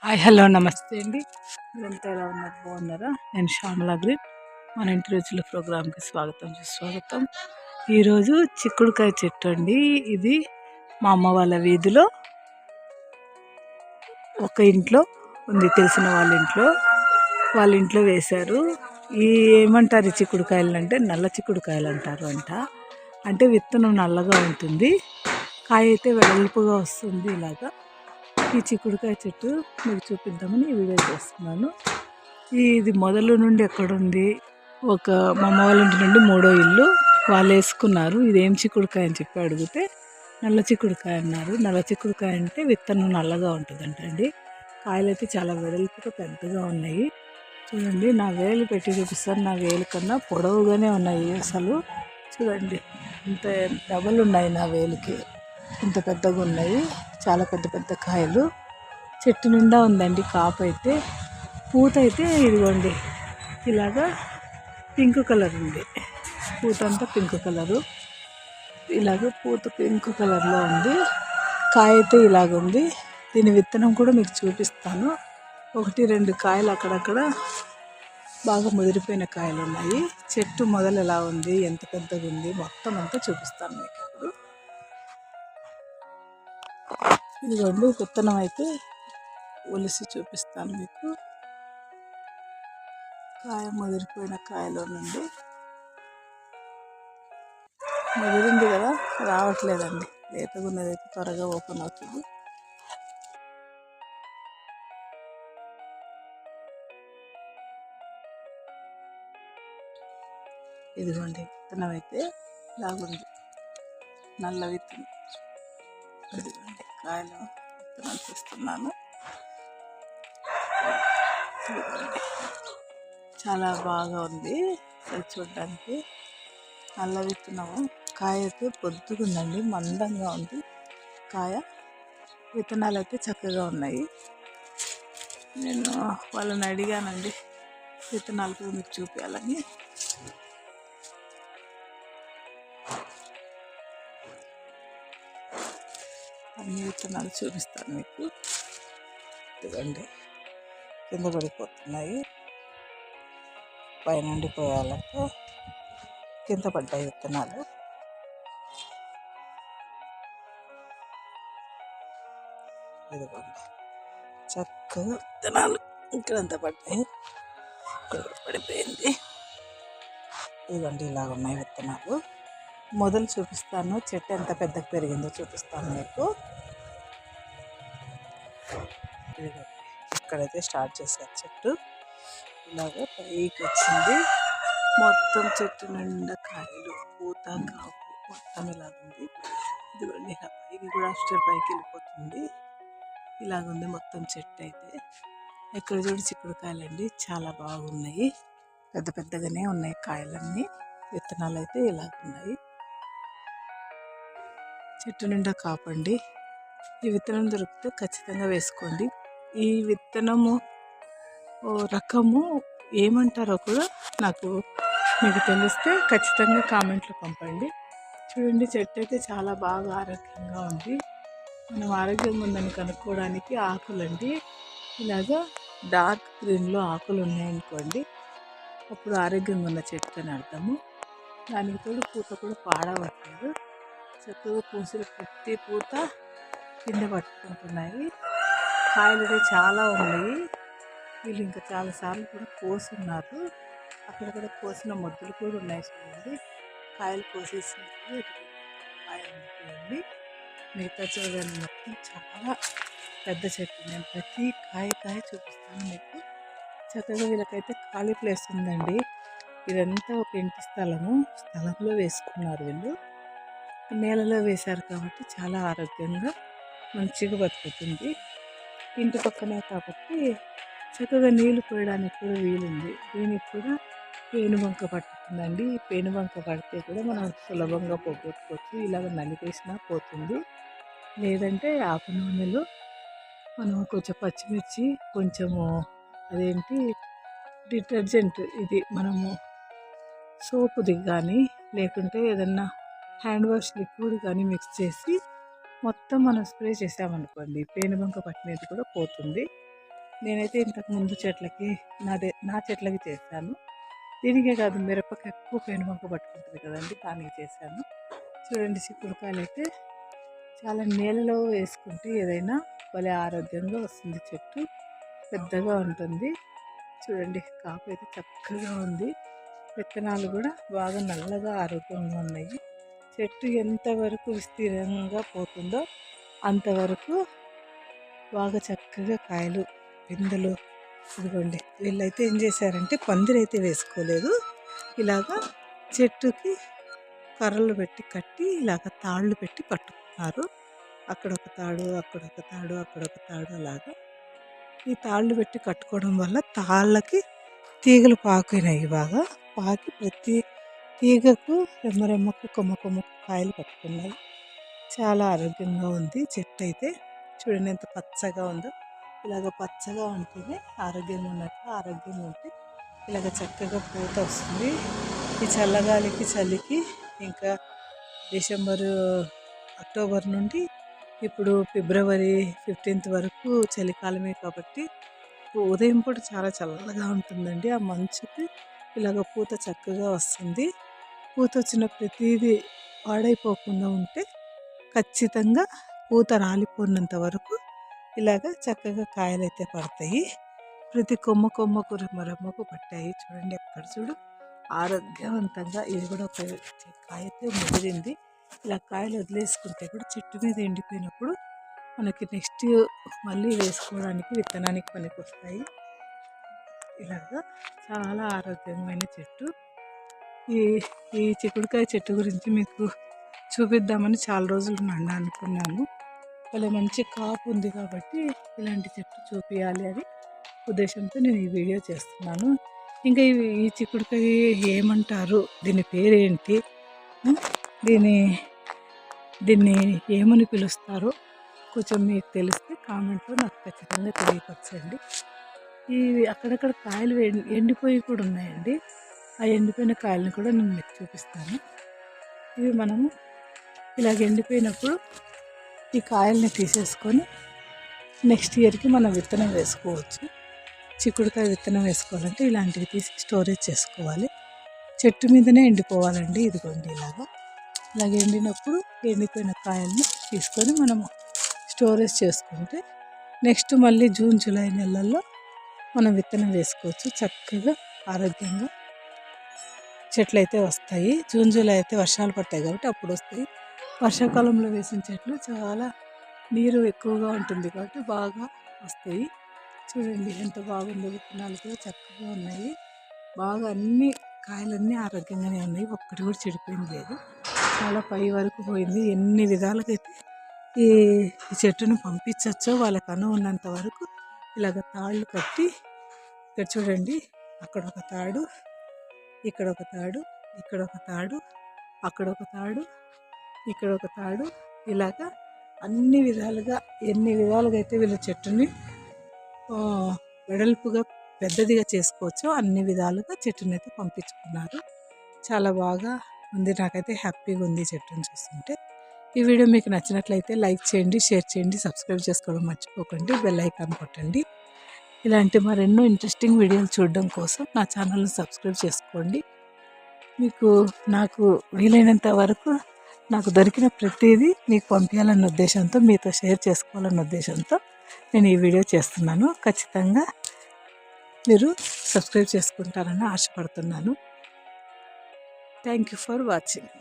Hi hello నమస్తే అండి. మీరంతా ఎలా ఉన్నారు? బాగున్నారా? నేను శ్యామలా గ్రీన్. మన ఇంటి రుచుల ప్రోగ్రామ్కి స్వాగతం సుస్వాగతం. ఈరోజు చిక్కుడుకాయ చెట్టు అండి. ఇది మా అమ్మ వాళ్ళ వీధిలో ఒక ఇంట్లో ఉంది, తెలిసిన వాళ్ళ ఇంట్లో వేశారు. ఈ ఏమంటారు ఈ చిక్కుడుకాయలు అంటే నల్ల చిక్కుడుకాయలు అంటారు అంటే విత్తనం నల్లగా ఉంటుంది, కాయ అయితే వెడల్పుగా వస్తుంది. ఇలాగా ఈ చిక్కుడుకాయ చెట్టు మీకు చూపిద్దామని ఈ వీడియో చేస్తున్నాను. ఇది మొదలు నుండి ఎక్కడుంది, ఒక మా అమ్మ వాళ్ళ ఇంటి నుండి 3వ ఇల్లు వాళ్ళు వేసుకున్నారు. ఇదేం చిక్కుడుకాయ అని చెప్పి అడిగితే నల్ల చిక్కుడుకాయ అన్నారు. నల్ల చిక్కుడుకాయ అంటే విత్తనం నల్లగా ఉంటుందంటండి. కాయలు అయితే చాలా వెడల్పుగా పెద్దగా ఉన్నాయి. చూడండి, నా వేలు పెట్టి చూపిస్తాను. నా వేలు కన్నా పొడవుగానే ఉన్నాయి. అసలు చూడండి, ఇంత డబల్ ఉన్నాయి నా వేలుకి, ఇంత పెద్దగా ఉన్నాయి. చాలా పెద్ద పెద్ద కాయలు, చెట్టు నిండా ఉందండి. కాపు అయితే, పూత అయితే ఇదిగోండి ఇలాగా పింక్ కలర్ ఉంది. పూత అంతా పింక్ కలరు, ఇలాగ పూత పింక్ కలర్లో ఉంది. కాయ అయితే ఇలాగుంది. దీని విత్తనం కూడా మీకు చూపిస్తాను. 1-2 కాయలు అక్కడక్కడ బాగా ముదిరిపోయిన కాయలు ఉన్నాయి. చెట్టు మొదలు ఎలా ఉంది, ఎంత పెద్దగా ఉంది, మొత్తం అంతా చూపిస్తాను మీకు ఇప్పుడు. ఇదిగోండి విత్తనం అయితే ఒలిసి చూపిస్తాను మీకు. కాయ ముదిరిపోయిన కాయలో నుండి ముదిరింది కదా, రావట్లేదండి. లేతగా ఉన్నదైతే త్వరగా ఓపెన్ అవుతుంది. ఇదిగోండి విత్తనం అయితే ఇలాగుంది, నల్ల విత్తనం. ఇదిగోండి కాయలు విత్తనం తీస్తున్నాను. చాలా బాగా ఉంది అది చూడడానికి. నల్ల విత్తనము, కాయ అయితే పొద్దుగుందండి, మందంగా ఉంది కాయ. విత్తనాలు అయితే చక్కగా ఉన్నాయి. నేను వాళ్ళని అడిగానండి విత్తనాలు కూడా మీకు చూపించాలని. అన్ని విత్తనాలు చూపిస్తాను మీకు. ఇదిగోండి కింద పడిపోతున్నాయి, పైన పోయాలంటే కింద పడ్డాయి విత్తనాలు. ఇదిగోండి చక్కగా విత్తనాలు ఇక్కడంతా పడ్డాయి, ఇక్కడ పడిపోయింది. ఇదిగోండి ఇలా ఉన్నాయి విత్తనాలు. మొదలు చూపిస్తాను, చెట్టు ఎంత పెద్దగా పెరిగిందో చూపిస్తాను మీకు. ఇదిగోండి ఇక్కడైతే స్టార్ట్ చేశారు చెట్టు, ఇలాగ పైకి వచ్చింది. మొత్తం చెట్టు నిండా కాయలు, పూత, కాపు మొత్తం ఇలాగుంది. ఇదిగోండి ఇలా పైకి కూడా ఆఫ్టర్ పైకి వెళ్ళిపోతుంది. ఇలాగుంది మొత్తం చెట్టు అయితే. ఎక్కడ చూడు చిక్కుడుకాయలండి, చాలా బాగున్నాయి. పెద్ద పెద్దగానే ఉన్నాయి కాయలన్నీ. విత్తనాలు అయితే ఇలాగున్నాయి. చెట్టు నిండా కాపండి. ఈ విత్తనం దొరికితే ఖచ్చితంగా వేసుకోండి. ఈ విత్తనము రకము ఏమంటారో కూడా నాకు మీకు తెలిస్తే ఖచ్చితంగా కామెంట్లో పంపండి. చూడండి చెట్టు అయితే చాలా బాగా ఆరోగ్యంగా ఉంది. మనం ఆరోగ్యంగా ఉందని కనుక్కోవడానికి ఆకులండి, ఇలాగా డార్క్ గ్రీన్లో ఆకులు ఉన్నాయనుకోండి, అప్పుడు ఆరోగ్యంగా ఉన్న చెట్టు అని అర్థము. దానికి తోడు పూత కూడా పాడవట్లేదు, చక్కగా పూసిన ప్రతి పూత కింద పట్టుకుంటున్నాయి. కాయలు అయితే చాలా ఉన్నాయి. వీళ్ళు ఇంకా చాలాసార్లు కూడా కోసున్నారు. అక్కడక్కడ కోసిన మొద్దులు కూడా ఉన్నాయి. చూడండి కాయలు కోసేసినప్పుడు కాయ ఉండిపోయింది. మిగతా చూడండి మొత్తం చాలా పెద్ద చెట్టు. నేను ప్రతి కాయ చూపిస్తాను మీకు. చక్కగా వీళ్ళకైతే ఖాళీ ప్లేస్ ఉందండి. ఇదంతా ఒక ఇంటి స్థలంలో వేసుకున్నారు వీళ్ళు. నేలలో వేశారు కాబట్టి చాలా ఆరోగ్యంగా మంచిగా బతుకుతుంది. ఇంటి పక్కనే కాబట్టి చక్కగా నీళ్లు పోయడానికి కూడా వీలుంది. దీనికి కూడా పేనుబంక పట్టుతుందండి. ఈ పేనుబంక పడితే కూడా మనం సులభంగా పోగొట్టుకోవచ్చు. ఇలాగ నలిపేసినా పోతుంది. లేదంటే ఆకు నూనెలో మనం కొంచెం పచ్చిమిర్చి, కొంచెము అదేంటి డిటర్జెంట్, ఇది మనము సోపుది కానీ లేకుంటే ఏదన్నా హ్యాండ్ వాష్ లిక్విడ్ కానీ మిక్స్ చేసి మొత్తం మనం స్ప్రే చేసామనుకోండి, పేనుబంక పట్టినది కూడా పోతుంది. నేనైతే ఇంతకు ముందు చెట్లకి నా చెట్లకి చేశాను. దీనికే కాదు, మిరపకి ఎక్కువ పెనుబంక పట్టుకుంటుంది కదండి, దానికి చేశాను. చూడండి, చిక్కుడుకాయలు అయితే చాలా నీళ్ళలో వేసుకుంటే ఏదైనా భలే ఆరోగ్యంగా వస్తుంది. చెట్టు పెద్దగా ఉంటుంది. చూడండి, కాపు అయితే చక్కగా ఉంది. విత్తనాలు కూడా బాగా నల్లగా ఆరోగ్యంగా ఉన్నాయి. చెట్టు ఎంతవరకు విస్తీర్ణంగా పోతుందో అంతవరకు బాగా చక్కగా కాయలు, పిందెలు. ఇదిగోండి, వీళ్ళైతే ఏం చేశారంటే పందిరైతే వేసుకోలేదు. ఇలాగా చెట్టుకి కర్రలు పెట్టి కట్టి ఇలాగ తాళ్ళు పెట్టి కట్టుకున్నారు. అక్కడొక తాడు, అక్కడొక తాడు, అక్కడొక తాడు, అలాగా ఈ తాళ్ళు పెట్టి కట్టుకోవడం వల్ల తాళ్ళకి తీగలు పాకినాయి. బాగా పాకి ప్రతి తీగకు రెమ్మరెమ్మకు కొమ్మకు కాయలు పట్టుకున్నాయి. చాలా ఆరోగ్యంగా ఉంది చెట్టు అయితే. చూడండి ఎంత పచ్చగా ఉందో. ఇలాగ పచ్చగా ఉంటేనే ఆరోగ్యంగా ఉన్నట్టు. ఆరోగ్యంగా ఉంటే ఇలాగ చక్కగా పూత వస్తుంది. ఈ చల్లగాలికి, చలికి ఇంకా అక్టోబర్ నుండి ఇప్పుడు ఫిబ్రవరి 15th వరకు చలికాలమే కాబట్టి ఉదయం పూట చాలా చల్లగా ఉంటుందండి. ఆ మంచుకి ఇలాగ పూత చక్కగా వస్తుంది. పూత వచ్చిన ప్రతిదీ పాడైపోకుండా ఉంటే ఖచ్చితంగా పూత రాలిపోయినంత వరకు ఇలాగ చక్కగా కాయలు అయితే పడతాయి. ప్రతి కొమ్మకు రెమ్మకు పట్టాయి. చూడండి, ఎక్కడ చూడు ఆరోగ్యవంతంగా. ఇది కూడా ఒక కాయ అయితే ముదిరింది. ఇలా కాయలు వదిలేసుకుంటే కూడా చెట్టు మీద ఎండిపోయినప్పుడు మనకి నెక్స్ట్ మళ్ళీ వేసుకోవడానికి విత్తనానికి పనికి వస్తాయి. ఇలాగా చాలా ఆరోగ్యమైన చెట్టు. ఈ చిక్కుడుకాయ చెట్టు గురించి మీకు చూపిద్దామని చాలా రోజులు నుండి అనుకున్నాను. వాళ్ళ మంచి కాపు ఉంది కాబట్టి ఇలాంటి చెట్టు చూపించాలి అని ఉద్దేశంతో నేను ఈ వీడియో చేస్తున్నాను. ఇంకా ఈ చిక్కుడుకాయ ఏమంటారు, దీని పేరేంటి, దీన్ని ఏమని పిలుస్తారో కొంచెం మీకు తెలిస్తే కామెంట్లో నాకు ఖచ్చితంగా తెలియపరచండి. ఇవి అక్కడక్కడ కాయలు ఎండిపోయి కూడా ఉన్నాయండి. ఆ ఎండిపోయిన కాయలను కూడా నేను మీకు చూపిస్తాను. ఇవి మనము ఇలాగ ఎండిపోయినప్పుడు ఈ కాయల్ని తీసేసుకొని నెక్స్ట్ ఇయర్కి మనం విత్తనం వేసుకోవచ్చు. చిక్కుడుకాయ విత్తనం వేసుకోవాలంటే ఇలాంటివి తీసి స్టోరేజ్ చేసుకోవాలి. చెట్టు మీదనే ఎండిపోవాలండి. ఇదిగోండి, ఇలాగ ఎండినప్పుడు ఎండిపోయిన కాయల్ని తీసుకొని మనము స్టోరేజ్ చేసుకుంటే నెక్స్ట్ మళ్ళీ జూన్ జూలై నెలల్లో మనం విత్తనం వేసుకోవచ్చు. చక్కగా ఆరోగ్యంగా చెట్లు అయితే వస్తాయి. జూన్ జూలై అయితే వర్షాలు పడతాయి కాబట్టి అప్పుడు వస్తాయి. వర్షాకాలంలో వేసిన చెట్లు చాలా నీరు ఎక్కువగా ఉంటుంది కాబట్టి బాగా వస్తాయి. చూడండి ఎంత బాగుందో. విత్తనాలు కూడా చక్కగా ఉన్నాయి. బాగా అన్ని కాయలన్నీ ఆరోగ్యంగానే ఉన్నాయి. ఒక్కటి కూడా చెడిపోయింది లేదు. చాలా పై వరకు పోయింది. ఎన్ని విధాలుగైతే ఈ చెట్టును పంపించచ్చో వాళ్ళకి ఉన్నంత వరకు ఇలాగ తాళ్ళు కట్టి, ఇక్కడ చూడండి, అక్కడ ఒక తాడు, ఇక్కడ ఒక తాడు, ఇక్కడ ఒక తాడు, అక్కడ ఒక తాడు, ఇక్కడ ఒక తాడు, ఇలాగా అన్ని విధాలుగా ఎన్ని విధాలుగా అయితే వీళ్ళ చెట్టుని వెడల్పుగా పెద్దదిగా చేసుకోవచ్చో అన్ని విధాలుగా చెట్టుని అయితే పంపించుకున్నారు. చాలా బాగా ఉంది. నాకైతే హ్యాపీగా ఉంది చెట్టుని చూస్తుంటే. ఈ వీడియో మీకు నచ్చినట్లయితే లైక్ చేయండి, షేర్ చేయండి, సబ్స్క్రైబ్ చేసుకోవడం మర్చిపోకండి, బెల్ ఐకాన్ కొట్టండి. ఇలాంటి మరెన్నో ఇంట్రెస్టింగ్ వీడియోలు చూడడం కోసం నా ఛానల్ని సబ్స్క్రైబ్ చేసుకోండి. మీకు నాకు వీలైనంత వరకు నాకు దొరికిన ప్రతిదీ మీకు పంపించాలన్న ఉద్దేశంతో, మీతో షేర్ చేసుకోవాలన్న ఉద్దేశంతో నేను ఈ వీడియో చేస్తున్నాను. ఖచ్చితంగా మీరు సబ్స్క్రైబ్ చేసుకుంటారని ఆశపడుతున్నాను. Thank you for watching.